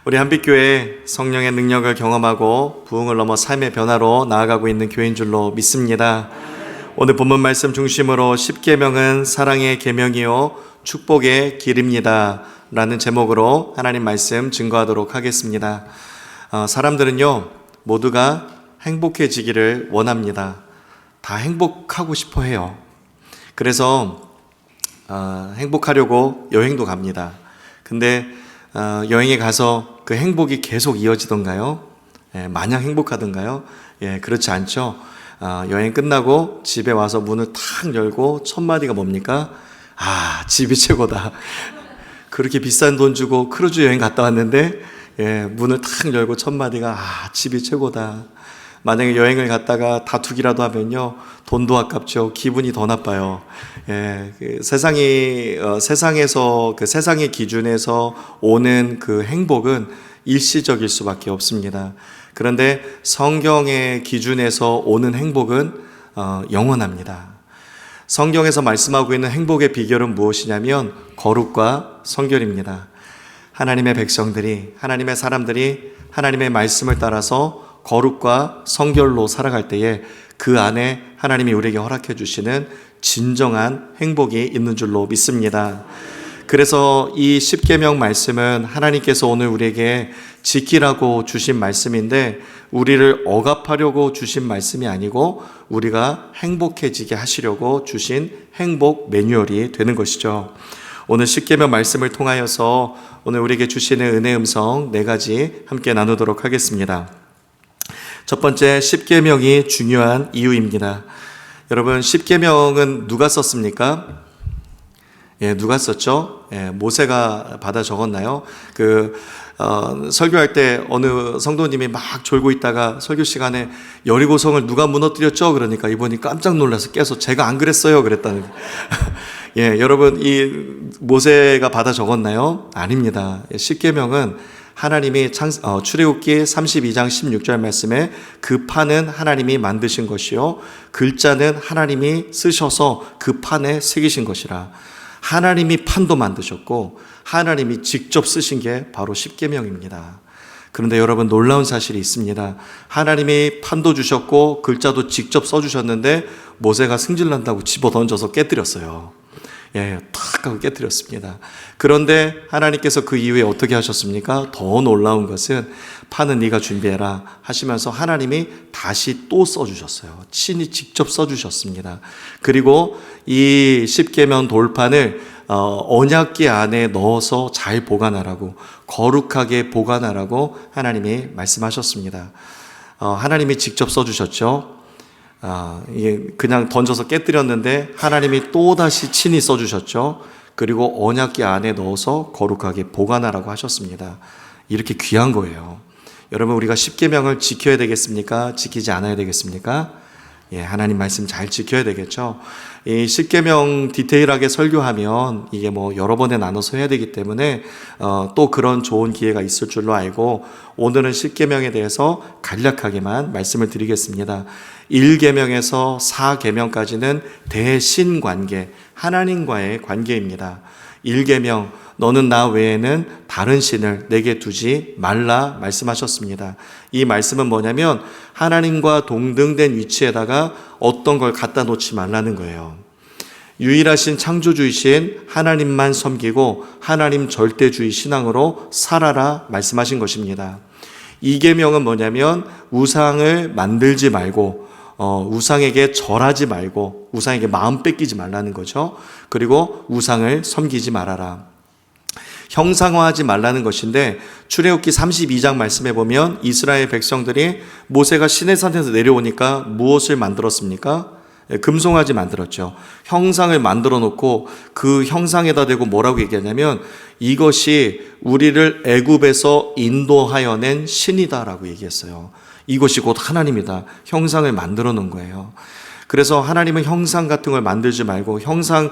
우리 한빛교회 성령의 능력을 경험하고 부흥을 넘어 삶의 변화로 나아가고 있는 교회인 줄로 믿습니다. 오늘 본문 말씀 중심으로 십계명은 사랑의 계명이요 축복의 길입니다 라는 제목으로 하나님 말씀 증거하도록 하겠습니다. 사람들은요 모두가 행복해지기를 원합니다. 다 행복하고 싶어 해요. 그래서 행복하려고 여행도 갑니다. 근데 여행에 가서 그 행복이 계속 이어지던가요? 마냥 행복하던가요? 그렇지 않죠. 여행 끝나고 집에 와서 문을 탁 열고 첫 마디가 뭡니까? 집이 최고다. 그렇게 비싼 돈 주고 크루즈 여행 갔다 왔는데 문을 탁 열고 첫 마디가 집이 최고다. 만약에 여행을 갔다가 다투기라도 하면요 돈도 아깝죠. 기분이 더 나빠요. 세상에서 그 세상의 기준에서 오는 그 행복은 일시적일 수밖에 없습니다. 그런데 성경의 기준에서 오는 행복은 영원합니다. 성경에서 말씀하고 있는 행복의 비결은 무엇이냐면 거룩과 성결입니다. 하나님의 백성들이, 하나님의 사람들이 하나님의 말씀을 따라서 거룩과 성결로 살아갈 때에 그 안에 하나님이 우리에게 허락해 주시는 진정한 행복이 있는 줄로 믿습니다. 그래서 이 십계명 말씀은 하나님께서 오늘 우리에게 지키라고 주신 말씀인데 우리를 억압하려고 주신 말씀이 아니고 우리가 행복해지게 하시려고 주신 행복 매뉴얼이 되는 것이죠. 오늘 십계명 말씀을 통하여서 오늘 우리에게 주시는 은혜 음성 4가지 함께 나누도록 하겠습니다. 첫 번째, 십계명이 중요한 이유입니다. 여러분, 십계명은 누가 썼습니까? 누가 썼죠? 모세가 받아 적었나요? 설교할 때 어느 성도님이 막 졸고 있다가 설교 시간에 여리고성을 누가 무너뜨렸죠? 그러니까 이분이 깜짝 놀라서 깨서 제가 안 그랬어요. 그랬다는. 여러분, 이 모세가 받아 적었나요? 아닙니다. 십계명은 하나님이 출애굽기 32장 16절 말씀에 그 판은 하나님이 만드신 것이요 글자는 하나님이 쓰셔서 그 판에 새기신 것이라. 하나님이 판도 만드셨고 하나님이 직접 쓰신 게 바로 십계명입니다. 그런데 여러분, 놀라운 사실이 있습니다. 하나님이 판도 주셨고 글자도 직접 써주셨는데 모세가 승질난다고 집어던져서 깨뜨렸어요. 탁 하고 깨뜨렸습니다. 그런데 하나님께서 그 이후에 어떻게 하셨습니까? 더 놀라운 것은 판은 네가 준비해라 하시면서 하나님이 다시 또 써주셨어요. 친히 직접 써주셨습니다. 그리고 이 십계명 돌판을 언약궤 안에 넣어서 잘 보관하라고, 거룩하게 보관하라고 하나님이 말씀하셨습니다. 하나님이 직접 써주셨죠. 이게 그냥 던져서 깨뜨렸는데 하나님이 또다시 친히 써주셨죠. 그리고 언약궤 안에 넣어서 거룩하게 보관하라고 하셨습니다. 이렇게 귀한 거예요. 여러분, 우리가 십계명을 지켜야 되겠습니까? 지키지 않아야 되겠습니까? 하나님 말씀 잘 지켜야 되겠죠. 이 십계명 디테일하게 설교하면 이게 여러 번에 나눠서 해야 되기 때문에 또 그런 좋은 기회가 있을 줄로 알고 오늘은 십계명에 대해서 간략하게만 말씀을 드리겠습니다. 1계명에서 4계명까지는 대신관계, 하나님과의 관계입니다. 1계명, 너는 나 외에는 다른 신을 내게 두지 말라 말씀하셨습니다. 이 말씀은 뭐냐면 하나님과 동등된 위치에다가 어떤 걸 갖다 놓지 말라는 거예요. 유일하신 창조주이신 하나님만 섬기고 하나님 절대주의 신앙으로 살아라 말씀하신 것입니다. 2계명은 뭐냐면 우상을 만들지 말고 우상에게 절하지 말고 우상에게 마음 뺏기지 말라는 거죠. 그리고 우상을 섬기지 말아라. 형상화하지 말라는 것인데 출애굽기 32장 말씀에 보면 이스라엘 백성들이 모세가 시내산에서 내려오니까 무엇을 만들었습니까? 금송아지 만들었죠. 형상을 만들어 놓고 그 형상에다 대고 뭐라고 얘기하냐면 이것이 우리를 애굽에서 인도하여 낸 신이다라고 얘기했어요. 이것이 곧 하나님이다. 형상을 만들어 놓은 거예요. 그래서 하나님은 형상 같은 걸 만들지 말고 형상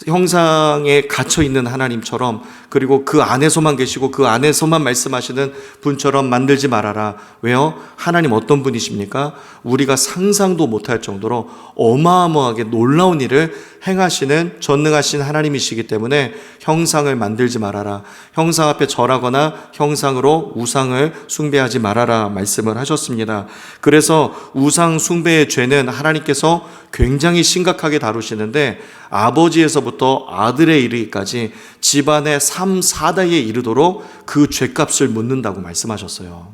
형상에 갇혀 있는 하나님처럼, 그리고 그 안에서만 계시고 그 안에서만 말씀하시는 분처럼 만들지 말아라. 왜요? 하나님 어떤 분이십니까? 우리가 상상도 못할 정도로 어마어마하게 놀라운 일을 행하시는 전능하신 하나님이시기 때문에 형상을 만들지 말아라. 형상 앞에 절하거나 형상으로 우상을 숭배하지 말아라 말씀을 하셨습니다. 그래서 우상 숭배의 죄는 하나님께서 굉장히 심각하게 다루시는데, 아버지에서부터 아들에 이르기까지 집안의 3, 4代에 이르도록 그 죄값을 묻는다고 말씀하셨어요.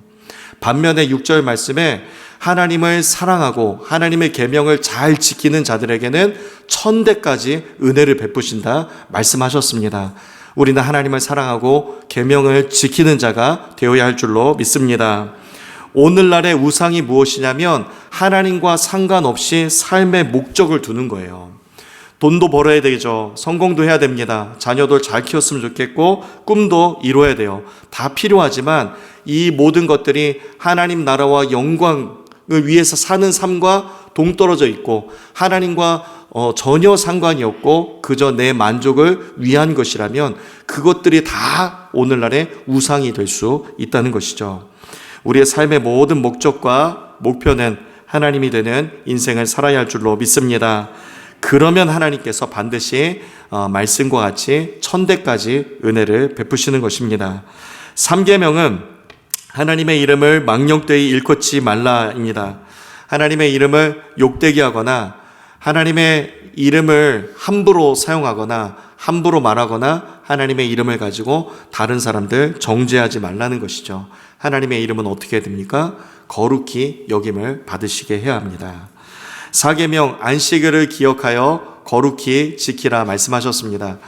반면에 6절 말씀에 하나님을 사랑하고 하나님의 계명을 잘 지키는 자들에게는 1000대까지 은혜를 베푸신다 말씀하셨습니다. 우리는 하나님을 사랑하고 계명을 지키는 자가 되어야 할 줄로 믿습니다. 오늘날의 우상이 무엇이냐면 하나님과 상관없이 삶의 목적을 두는 거예요. 돈도 벌어야 되죠. 성공도 해야 됩니다. 자녀들 잘 키웠으면 좋겠고 꿈도 이루어야 돼요. 다 필요하지만 이 모든 것들이 하나님 나라와 영광을 위해서 사는 삶과 동떨어져 있고 하나님과 전혀 상관이 없고 그저 내 만족을 위한 것이라면 그것들이 다 오늘날의 우상이 될 수 있다는 것이죠. 우리의 삶의 모든 목적과 목표는 하나님이 되는 인생을 살아야 할 줄로 믿습니다. 그러면 하나님께서 반드시 말씀과 같이 1000대까지 은혜를 베푸시는 것입니다. 3계명은 하나님의 이름을 망령되이 일컫지 말라입니다. 하나님의 이름을 욕되게 하거나 하나님의 이름을 함부로 사용하거나 함부로 말하거나 하나님의 이름을 가지고 다른 사람들 정죄하지 말라는 것이죠. 하나님의 이름은 어떻게 해야 됩니까? 거룩히 여김을 받으시게 해야 합니다. 4계명 안식일을 기억하여 거룩히 지키라 말씀하셨습니다.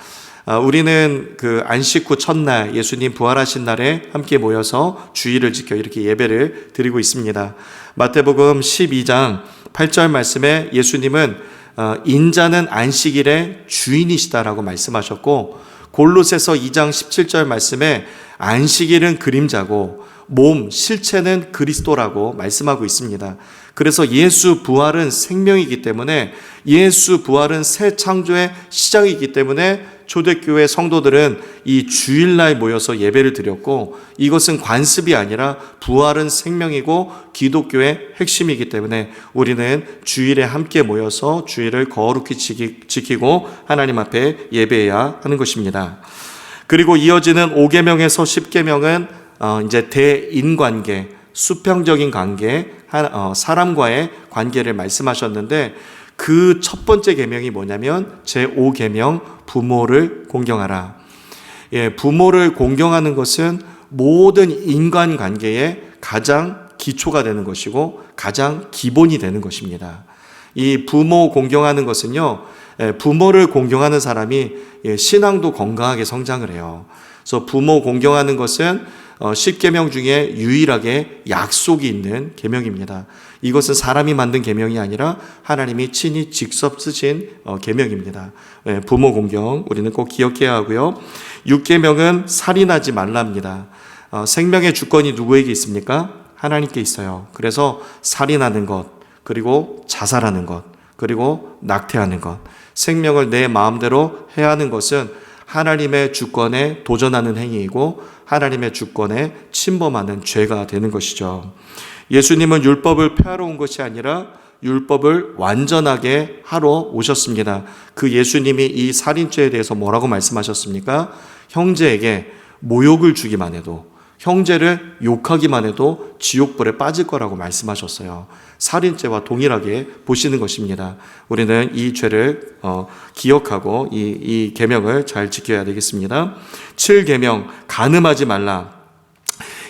우리는 그 안식 후 첫날 예수님 부활하신 날에 함께 모여서 주일을 지켜 이렇게 예배를 드리고 있습니다. 마태복음 12장 8절 말씀에 예수님은 인자는 안식일의 주인이시다라고 말씀하셨고, 골로새서 2장 17절 말씀에 안식일은 그림자고 몸, 실체는 그리스도라고 말씀하고 있습니다. 그래서 예수 부활은 생명이기 때문에, 예수 부활은 새 창조의 시작이기 때문에 초대교회 성도들은 이 주일날 모여서 예배를 드렸고, 이것은 관습이 아니라 부활은 생명이고 기독교의 핵심이기 때문에 우리는 주일에 함께 모여서 주일을 거룩히 지키고 하나님 앞에 예배해야 하는 것입니다. 그리고 이어지는 5계명에서 10계명은 이제 대인관계, 수평적인 관계, 사람과의 관계를 말씀하셨는데, 그 첫 번째 계명이 뭐냐면 제5계명 부모를 공경하라. 부모를 공경하는 것은 모든 인간관계의 가장 기초가 되는 것이고 가장 기본이 되는 것입니다. 이 부모 공경하는 것은요, 부모를 공경하는 사람이 신앙도 건강하게 성장을 해요. 그래서 부모 공경하는 것은 10계명 중에 유일하게 약속이 있는 계명입니다. 이것은 사람이 만든 계명이 아니라 하나님이 친히 직접 쓰신 계명입니다. 부모 공경 우리는 꼭 기억해야 하고요. 6계명은 살인하지 말랍니다. 생명의 주권이 누구에게 있습니까? 하나님께 있어요. 그래서 살인하는 것, 그리고 자살하는 것, 그리고 낙태하는 것, 생명을 내 마음대로 해야 하는 것은 하나님의 주권에 도전하는 행위이고 하나님의 주권에 침범하는 죄가 되는 것이죠. 예수님은 율법을 폐하러 온 것이 아니라 율법을 완전하게 하러 오셨습니다. 그 예수님이 이 살인죄에 대해서 뭐라고 말씀하셨습니까? 형제에게 모욕을 주기만 해도, 형제를 욕하기만 해도 지옥불에 빠질 거라고 말씀하셨어요. 살인죄와 동일하게 보시는 것입니다. 우리는 이 죄를 기억하고 이 계명을 잘 지켜야 되겠습니다. 7계명 간음하지 말라.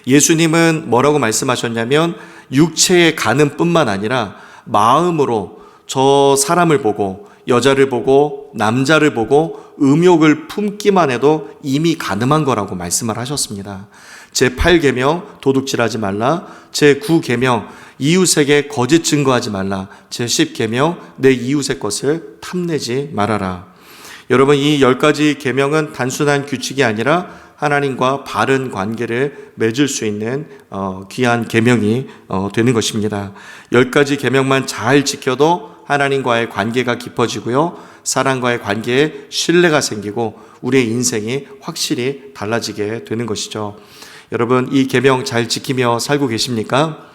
예수님은 뭐라고 말씀하셨냐면 육체의 간음뿐만 아니라 마음으로 저 사람을 보고, 여자를 보고, 남자를 보고 음욕을 품기만 해도 이미 간음한 거라고 말씀을 하셨습니다. 제8계명 도둑질하지 말라. 제9계명 이웃에게 거짓 증거하지 말라. 제10계명 내 이웃의 것을 탐내지 말아라. 여러분, 이 10가지 계명은 단순한 규칙이 아니라 하나님과 바른 관계를 맺을 수 있는 귀한 계명이 되는 것입니다. 10가지 계명만 잘 지켜도 하나님과의 관계가 깊어지고요. 사람과의 관계에 신뢰가 생기고 우리의 인생이 확실히 달라지게 되는 것이죠. 여러분, 이 계명 잘 지키며 살고 계십니까?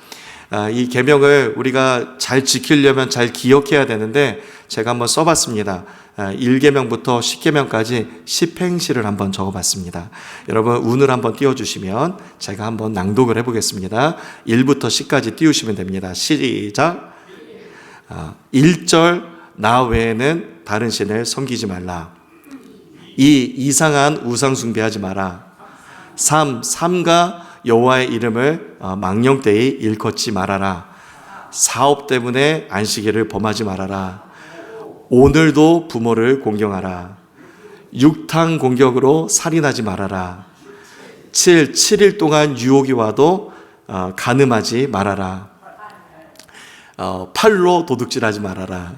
이 계명을 우리가 잘 지키려면 잘 기억해야 되는데 제가 한번 써봤습니다. 1계명부터 10계명까지 10행실을 한번 적어봤습니다. 여러분 운을 한번 띄워주시면 제가 한번 낭독을 해보겠습니다. 1부터 10까지 띄우시면 됩니다. 시작. 1절 나 외에는 다른 신을 섬기지 말라. 2. 이상한 우상 숭배하지 마라. 3. 삼가 여호와의 이름을 망령되이 일컫지 말아라. 사업 때문에 안식일을 범하지 말아라. 오늘도 부모를 공경하라. 육탕 공격으로 살인하지 말아라. 7. 7일 동안 유혹이 와도 간음하지 말아라. 8로 도둑질하지 말아라.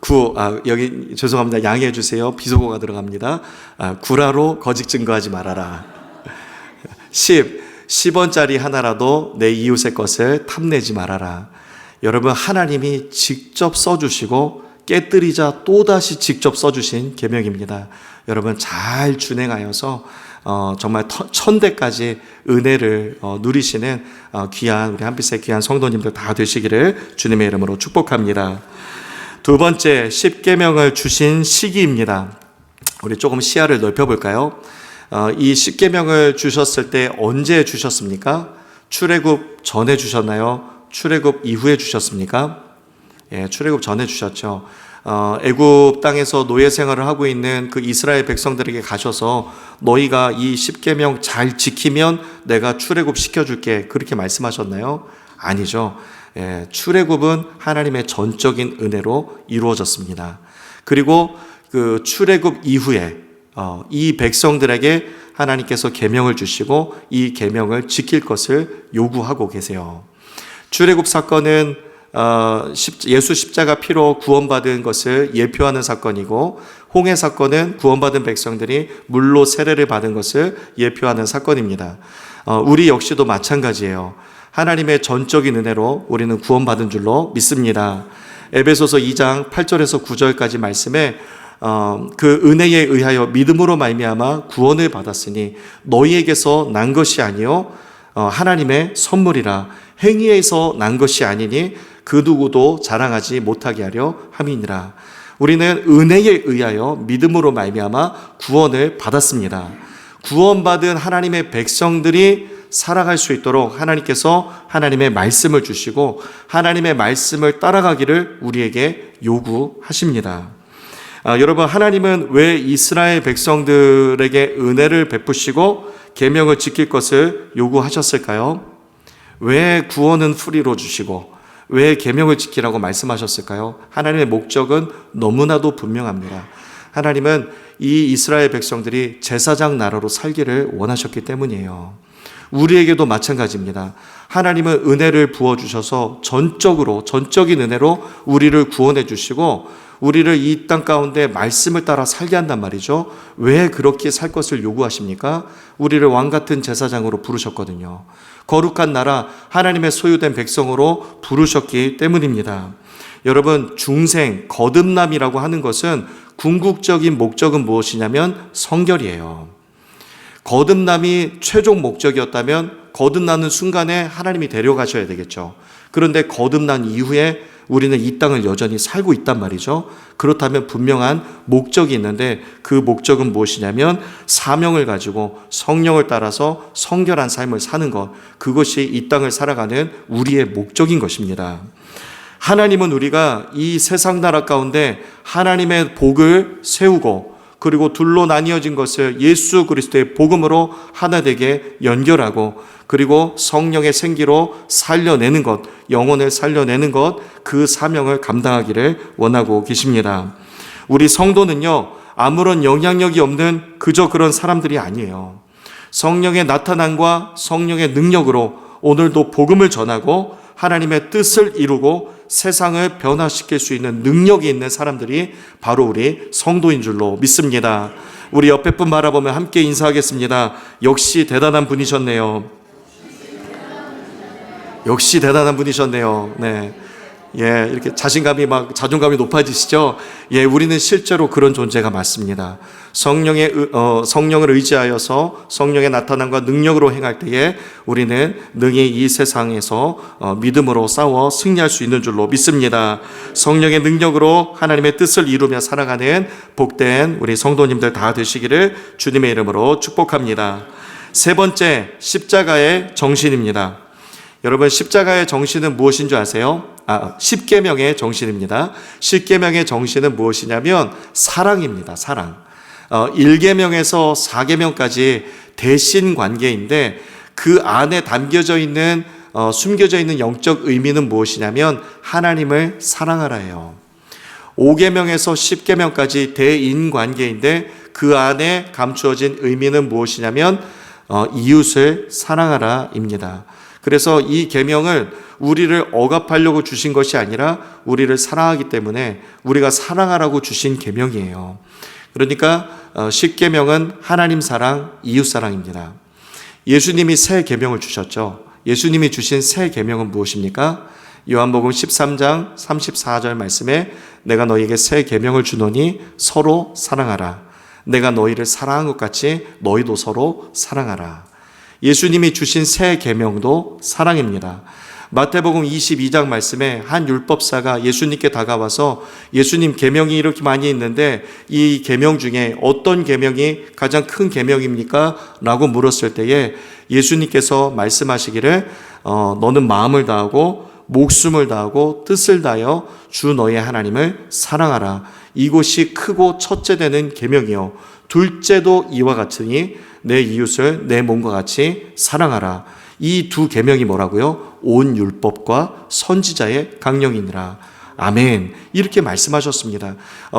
9. 여기 죄송합니다. 양해해 주세요. 비속어가 들어갑니다. 9라로 거짓 증거하지 말아라. 10. 10원짜리 하나라도 내 이웃의 것을 탐내지 말아라. 여러분, 하나님이 직접 써주시고 깨뜨리자 또다시 직접 써주신 계명입니다. 여러분 잘 준행하여서 정말 천대까지 은혜를 누리시는 귀한 우리 한빛의 귀한 성도님들 다 되시기를 주님의 이름으로 축복합니다. 두 번째, 10계명을 주신 시기입니다. 우리 조금 시야를 넓혀볼까요? 이 10계명을 주셨을 때 언제 주셨습니까? 출애굽 전에 주셨나요? 출애굽 이후에 주셨습니까? 예, 출애굽 전에 주셨죠. 애굽 땅에서 노예 생활을 하고 있는 그 이스라엘 백성들에게 가셔서 너희가 이 10계명 잘 지키면 내가 출애굽 시켜줄게, 그렇게 말씀하셨나요? 아니죠. 예, 출애굽은 하나님의 전적인 은혜로 이루어졌습니다. 그리고 그 출애굽 이후에 이 백성들에게 하나님께서 계명을 주시고 이 계명을 지킬 것을 요구하고 계세요. 출애굽 사건은 예수 십자가 피로 구원받은 것을 예표하는 사건이고, 홍해 사건은 구원받은 백성들이 물로 세례를 받은 것을 예표하는 사건입니다. 우리 역시도 마찬가지예요. 하나님의 전적인 은혜로 우리는 구원받은 줄로 믿습니다. 에베소서 2장 8절에서 9절까지 말씀에 그 은혜에 의하여 믿음으로 말미암아 구원을 받았으니 너희에게서 난 것이 아니요 하나님의 선물이라. 행위에서 난 것이 아니니 그 누구도 자랑하지 못하게 하려 함이니라. 우리는 은혜에 의하여 믿음으로 말미암아 구원을 받았습니다. 구원받은 하나님의 백성들이 살아갈 수 있도록 하나님께서 하나님의 말씀을 주시고 하나님의 말씀을 따라가기를 우리에게 요구하십니다. 여러분, 하나님은 왜 이스라엘 백성들에게 은혜를 베푸시고 계명을 지킬 것을 요구하셨을까요? 왜 구원은 프리로 주시고 왜 계명을 지키라고 말씀하셨을까요? 하나님의 목적은 너무나도 분명합니다. 하나님은 이 이스라엘 백성들이 제사장 나라로 살기를 원하셨기 때문이에요. 우리에게도 마찬가지입니다. 하나님은 은혜를 부어주셔서 전적인 은혜로 우리를 구원해 주시고 우리를 이 땅 가운데 말씀을 따라 살게 한단 말이죠. 왜 그렇게 살 것을 요구하십니까? 우리를 왕같은 제사장으로 부르셨거든요. 거룩한 나라, 하나님의 소유된 백성으로 부르셨기 때문입니다. 여러분, 중생, 거듭남이라고 하는 것은 궁극적인 목적은 무엇이냐면 성결이에요. 거듭남이 최종 목적이었다면 거듭나는 순간에 하나님이 데려가셔야 되겠죠. 그런데 거듭난 이후에 우리는 이 땅을 여전히 살고 있단 말이죠. 그렇다면 분명한 목적이 있는데 그 목적은 무엇이냐면 사명을 가지고 성령을 따라서 성결한 삶을 사는 것, 그것이 이 땅을 살아가는 우리의 목적인 것입니다. 하나님은 우리가 이 세상 나라 가운데 하나님의 복을 세우고 그리고 둘로 나뉘어진 것을 예수 그리스도의 복음으로 하나 되게 연결하고 그리고 성령의 생기로 살려내는 것, 영혼을 살려내는 것, 그 사명을 감당하기를 원하고 계십니다. 우리 성도는요, 아무런 영향력이 없는 그저 그런 사람들이 아니에요. 성령의 나타남과 성령의 능력으로 오늘도 복음을 전하고 하나님의 뜻을 이루고 세상을 변화시킬 수 있는 능력이 있는 사람들이 바로 우리 성도인 줄로 믿습니다. 우리 옆에 분 바라보며 함께 인사하겠습니다. 역시 대단한 분이셨네요. 역시 대단한 분이셨네요. 네. 예, 이렇게 자존감이 높아지시죠? 예, 우리는 실제로 그런 존재가 맞습니다. 성령을 의지하여서 성령의 나타남과 능력으로 행할 때에 우리는 능히 이 세상에서 믿음으로 싸워 승리할 수 있는 줄로 믿습니다. 성령의 능력으로 하나님의 뜻을 이루며 살아가는 복된 우리 성도님들 다 되시기를 주님의 이름으로 축복합니다. 세 번째, 십자가의 정신입니다. 여러분, 십자가의 정신은 무엇인 줄 아세요? 십계명의 정신입니다. 십계명의 정신은 무엇이냐면 사랑입니다. 사랑. 1계명에서 4계명까지 대신 관계인데 그 안에 담겨져 있는 숨겨져 있는 영적 의미는 무엇이냐면 하나님을 사랑하라예요. 5계명에서 10계명까지 대인 관계인데 그 안에 감추어진 의미는 무엇이냐면 이웃을 사랑하라입니다. 그래서 이 계명을 우리를 억압하려고 주신 것이 아니라 우리를 사랑하기 때문에 우리가 사랑하라고 주신 계명이에요. 그러니까 10계명은 하나님 사랑, 이웃 사랑입니다. 예수님이 새 계명을 주셨죠. 예수님이 주신 새 계명은 무엇입니까? 요한복음 13장 34절 말씀에 내가 너희에게 새 계명을 주노니 서로 사랑하라. 내가 너희를 사랑한 것 같이 너희도 서로 사랑하라. 예수님이 주신 새 계명도 사랑입니다. 마태복음 22장 말씀에 한 율법사가 예수님께 다가와서 예수님, 계명이 이렇게 많이 있는데 이 계명 중에 어떤 계명이 가장 큰 계명입니까? 라고 물었을 때에 예수님께서 말씀하시기를 너는 마음을 다하고 목숨을 다하고 뜻을 다하여 주 너의 하나님을 사랑하라. 이것이 크고 첫째 되는 계명이요 둘째도 이와 같으니 내 이웃을 내 몸과 같이 사랑하라. 이 두 계명이 뭐라고요? 온 율법과 선지자의 강령이니라. 아멘. 이렇게 말씀하셨습니다.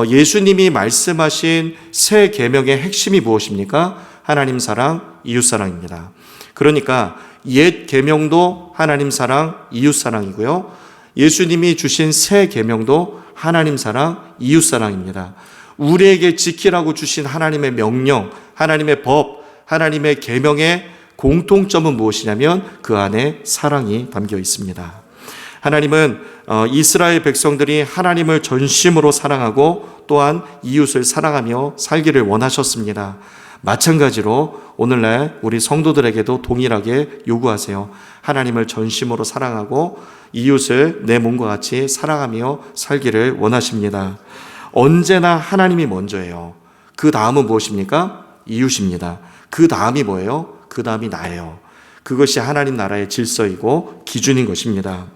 예수님이 말씀하신 새 계명의 핵심이 무엇입니까? 하나님 사랑, 이웃 사랑입니다. 그러니까 옛 계명도 하나님 사랑, 이웃 사랑이고요. 예수님이 주신 새 계명도 하나님 사랑, 이웃 사랑입니다. 우리에게 지키라고 주신 하나님의 명령, 하나님의 법, 하나님의 계명의 공통점은 무엇이냐면 그 안에 사랑이 담겨 있습니다. 하나님은 이스라엘 백성들이 하나님을 전심으로 사랑하고 또한 이웃을 사랑하며 살기를 원하셨습니다. 마찬가지로 오늘날 우리 성도들에게도 동일하게 요구하세요. 하나님을 전심으로 사랑하고 이웃을 내 몸과 같이 사랑하며 살기를 원하십니다. 언제나 하나님이 먼저예요. 그 다음은 무엇입니까? 이웃입니다. 그 다음이 뭐예요? 그 다음이 나예요. 그것이 하나님 나라의 질서이고 기준인 것입니다.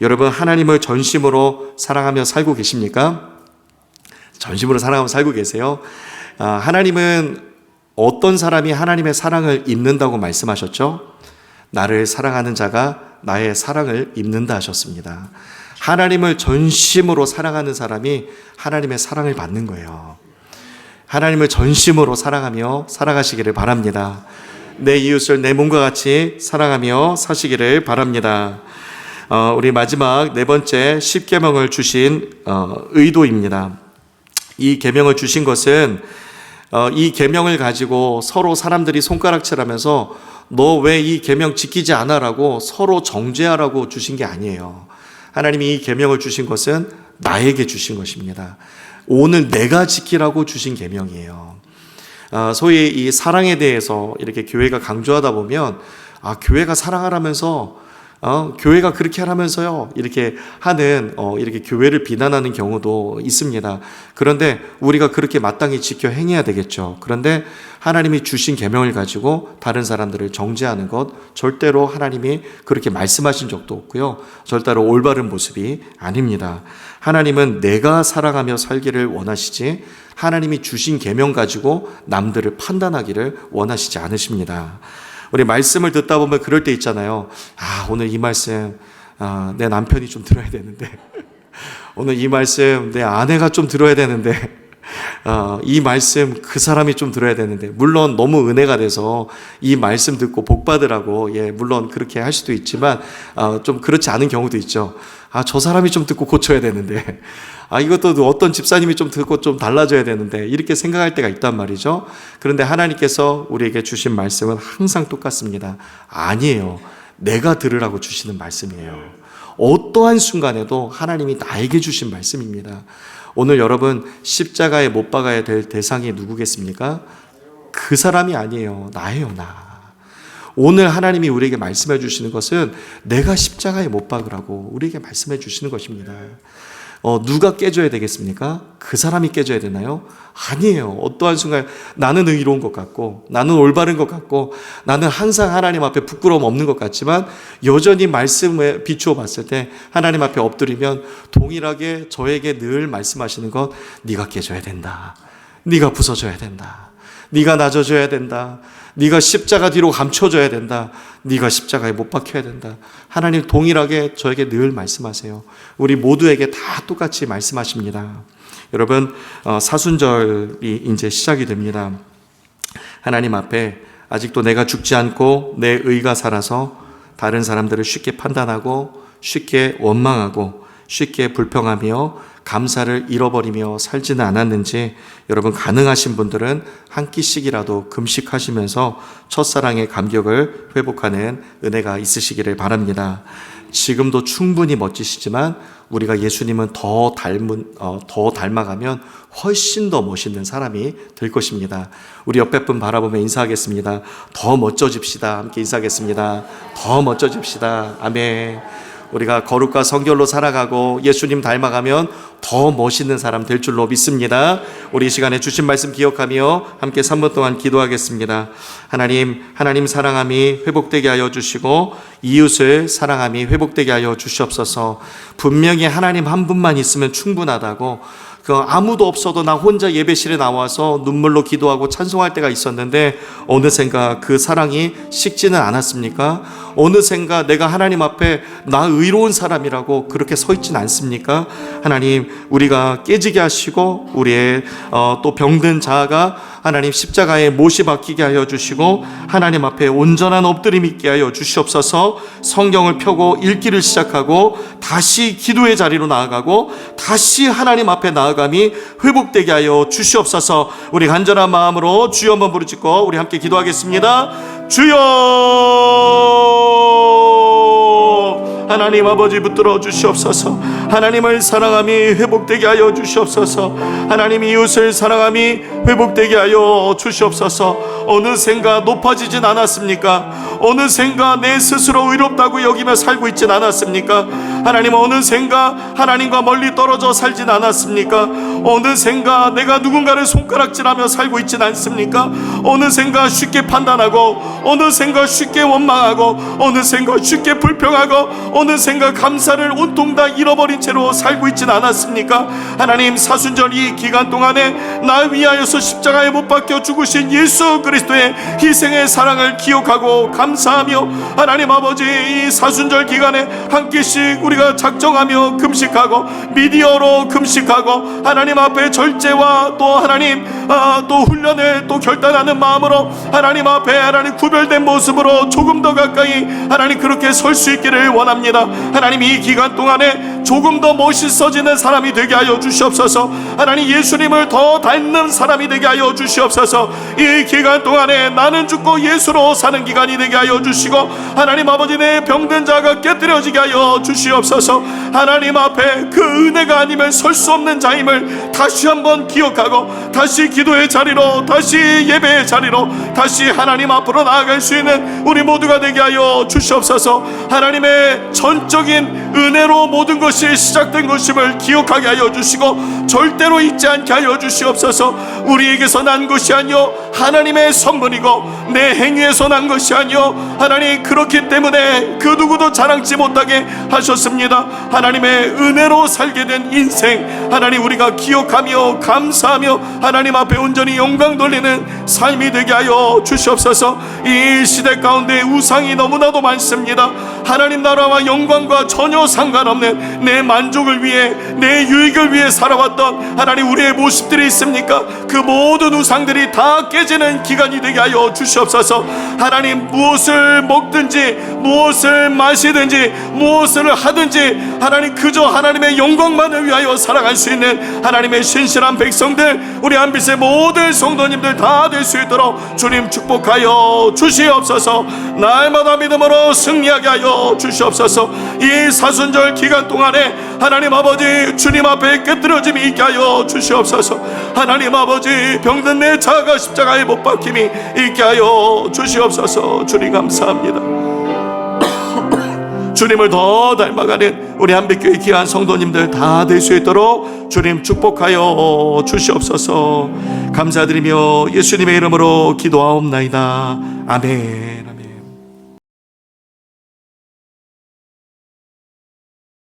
여러분, 하나님을 전심으로 사랑하며 살고 계십니까? 전심으로 사랑하며 살고 계세요? 하나님은 어떤 사람이 하나님의 사랑을 입는다고 말씀하셨죠? 나를 사랑하는 자가 나의 사랑을 입는다 하셨습니다. 하나님을 전심으로 사랑하는 사람이 하나님의 사랑을 받는 거예요. 하나님을 전심으로 사랑하며 살아가시기를 바랍니다. 내 이웃을 내 몸과 같이 사랑하며 사시기를 바랍니다. 우리 마지막 네 번째 십계명을 주신 의도입니다. 이 계명을 주신 것은 이 계명을 가지고 서로 사람들이 손가락질하면서 너 왜 이 계명 지키지 않아라고 서로 정죄하라고 주신 게 아니에요. 하나님이 이 계명을 주신 것은 나에게 주신 것입니다. 오늘 내가 지키라고 주신 계명이에요. 소위 이 사랑에 대해서 이렇게 교회가 강조하다 보면 교회가 사랑하라면서 교회가 그렇게 하라면서요 이렇게 하는 이렇게 교회를 비난하는 경우도 있습니다. 그런데 우리가 그렇게 마땅히 지켜 행해야 되겠죠. 그런데 하나님이 주신 계명을 가지고 다른 사람들을 정죄하는 것 절대로 하나님이 그렇게 말씀하신 적도 없고요. 절대로 올바른 모습이 아닙니다. 하나님은 내가 사랑하며 살기를 원하시지 하나님이 주신 계명 가지고 남들을 판단하기를 원하시지 않으십니다. 우리 말씀을 듣다 보면 그럴 때 있잖아요. 오늘 이 말씀 내 남편이 좀 들어야 되는데 오늘 이 말씀 내 아내가 좀 들어야 되는데 이 말씀 그 사람이 좀 들어야 되는데 물론 너무 은혜가 돼서 이 말씀 듣고 복 받으라고 물론 그렇게 할 수도 있지만 좀 그렇지 않은 경우도 있죠. 저 사람이 좀 듣고 고쳐야 되는데 이것도 어떤 집사님이 좀 듣고 좀 달라져야 되는데 이렇게 생각할 때가 있단 말이죠. 그런데 하나님께서 우리에게 주신 말씀은 항상 똑같습니다. 아니에요. 내가 들으라고 주시는 말씀이에요. 어떠한 순간에도 하나님이 나에게 주신 말씀입니다. 오늘 여러분 십자가에 못 박아야 될 대상이 누구겠습니까? 그 사람이 아니에요. 나예요, 나. 오늘 하나님이 우리에게 말씀해 주시는 것은 내가 십자가에 못 박으라고 우리에게 말씀해 주시는 것입니다. 누가 깨져야 되겠습니까? 그 사람이 깨져야 되나요? 아니에요. 어떠한 순간 나는 의로운 것 같고 나는 올바른 것 같고 나는 항상 하나님 앞에 부끄러움 없는 것 같지만 여전히 말씀에 비추어 봤을 때 하나님 앞에 엎드리면 동일하게 저에게 늘 말씀하시는 것, 네가 깨져야 된다. 네가 부서져야 된다. 네가 낮아져야 된다. 네가 십자가 뒤로 감춰져야 된다. 네가 십자가에 못 박혀야 된다. 하나님 동일하게 저에게 늘 말씀하세요. 우리 모두에게 다 똑같이 말씀하십니다. 여러분, 사순절이 이제 시작이 됩니다. 하나님 앞에 아직도 내가 죽지 않고 내 의가 살아서 다른 사람들을 쉽게 판단하고 쉽게 원망하고 쉽게 불평하며 감사를 잃어버리며 살지는 않았는지 여러분 가능하신 분들은 한 끼씩이라도 금식하시면서 첫사랑의 감격을 회복하는 은혜가 있으시기를 바랍니다. 지금도 충분히 멋지시지만 우리가 예수님은 더 닮아가면 훨씬 더 멋있는 사람이 될 것입니다. 우리 옆에 분 바라보며 인사하겠습니다. 더 멋져집시다. 함께 인사하겠습니다. 더 멋져집시다. 아멘. 우리가 거룩과 성결로 살아가고 예수님 닮아가면 더 멋있는 사람 될 줄로 믿습니다. 우리 이 시간에 주신 말씀 기억하며 함께 3분 동안 기도하겠습니다. 하나님 사랑함이 회복되게 하여 주시고 이웃을 사랑함이 회복되게 하여 주시옵소서. 분명히 하나님 한 분만 있으면 충분하다고, 아무도 없어도 나 혼자 예배실에 나와서 눈물로 기도하고 찬송할 때가 있었는데 어느샌가 그 사랑이 식지는 않았습니까? 어느샌가 내가 하나님 앞에 나 의로운 사람이라고 그렇게 서 있진 않습니까? 하나님, 우리가 깨지게 하시고 우리의 또 병든 자아가 하나님 십자가에 못이 박히게 하여 주시고 하나님 앞에 온전한 엎드림 있게 하여 주시옵소서. 성경을 펴고 읽기를 시작하고 다시 기도의 자리로 나아가고 다시 하나님 앞에 나아감이 회복되게 하여 주시옵소서. 우리 간절한 마음으로 주여 한번 부르짖고 우리 함께 기도하겠습니다. 주여, 하나님 아버지 붙들어 주시옵소서. 하나님을 사랑함이 회복되게 하여 주시옵소서. 하나님 이웃을 사랑함이 회복되게 하여 주시옵소서. 어느샌가 높아지진 않았습니까? 어느샌가 내 스스로 의롭다고 여기며 살고 있진 않았습니까? 하나님, 어느샌가 하나님과 멀리 떨어져 살진 않았습니까? 어느샌가 내가 누군가를 손가락질하며 살고 있진 않습니까? 어느샌가 쉽게 판단하고 어느샌가 쉽게 원망하고 어느샌가 쉽게 불평하고 어느샌가 감사를 온통 다 잃어버린 채로 살고 있진 않았습니까? 하나님, 사순절 이 기간 동안에 나 위하여서 십자가에 못 박혀 죽으신 예수 그리스도의 희생의 사랑을 기억하고 감사하며 하나님 아버지, 이 사순절 기간에 한 끼씩 우리가 작정하며 금식하고 미디어로 금식하고 하나님 앞에 절제와 또 하나님 또 훈련을 또 결단하는 마음으로 하나님 앞에 하나님 구별된 모습으로 조금 더 가까이 하나님 그렇게 설 수 있기를 원합니다. 하나님, 이 기간 동안에 조금 더 멋있어지는 사람이 되게 하여 주시옵소서. 하나님, 예수님을 더 닮는 사람이 되게 하여 주시옵소서. 이 기간 동안에 나는 죽고 예수로 사는 기간이 되게 하여 주시고 하나님 아버지, 내 병든 자가 깨뜨려지게 하여 주시옵소서. 하나님 앞에 그 은혜가 아니면 설 수 없는 자임을 다시 한번 기억하고 다시 기도의 자리로, 다시 예배의 자리로, 다시 하나님 앞으로 나아갈 수 있는 우리 모두가 되게 하여 주시옵소서. 하나님의 전적인 은혜로 모든 것이 시작된 것임을 기억하게 하여 주시고 절대로 잊지 않게 하여 주시옵소서. 우리에게서 난 것이 아니요 하나님의 선물이고 내 행위에서 난 것이 아니요 하나님, 그렇기 때문에 그 누구도 자랑치 못하게 하셨습니다. 하나님의 은혜로 살게 된 인생, 하나님 우리가 기억하며 감사하며 하나님 앞에 온전히 영광 돌리는 삶이 되게 하여 주시옵소서. 이 시대 가운데 우상이 너무나도 많습니다. 하나님 나라와 영광과 전혀 상관없는 내 만족을 위해, 내 유익을 위해 살아왔던 하나님 우리의 모습들이 있습니까? 그 모든 우상들이 다 깨지는 기간이 되게 하여 주시옵소서. 하나님, 무엇을 먹든지 무엇을 마시든지 무엇을 하든지 하나님 그저 하나님의 영광만을 위하여 살아갈 수 있는 하나님의 신실한 백성들, 우리 안빛의 모든 성도님들 다 될 수 있도록 주님 축복하여 주시옵소서. 날마다 믿음으로 승리하게 하여 주시옵소서. 이 사순절 기간 동안에 하나님 아버지 주님 앞에 깨뜨려짐이 있게 하여 주시옵소서. 하나님 아버지 병든 내 자가 십자가에 못 박힘이 있게 하여 주시옵소서. 주님 감사합니다. 주님을 더 닮아가는 우리 한빛교회 귀한 성도님들 다 될 수 있도록 주님 축복하여 주시옵소서. 감사드리며 예수님의 이름으로 기도하옵나이다. 아멘. 아멘.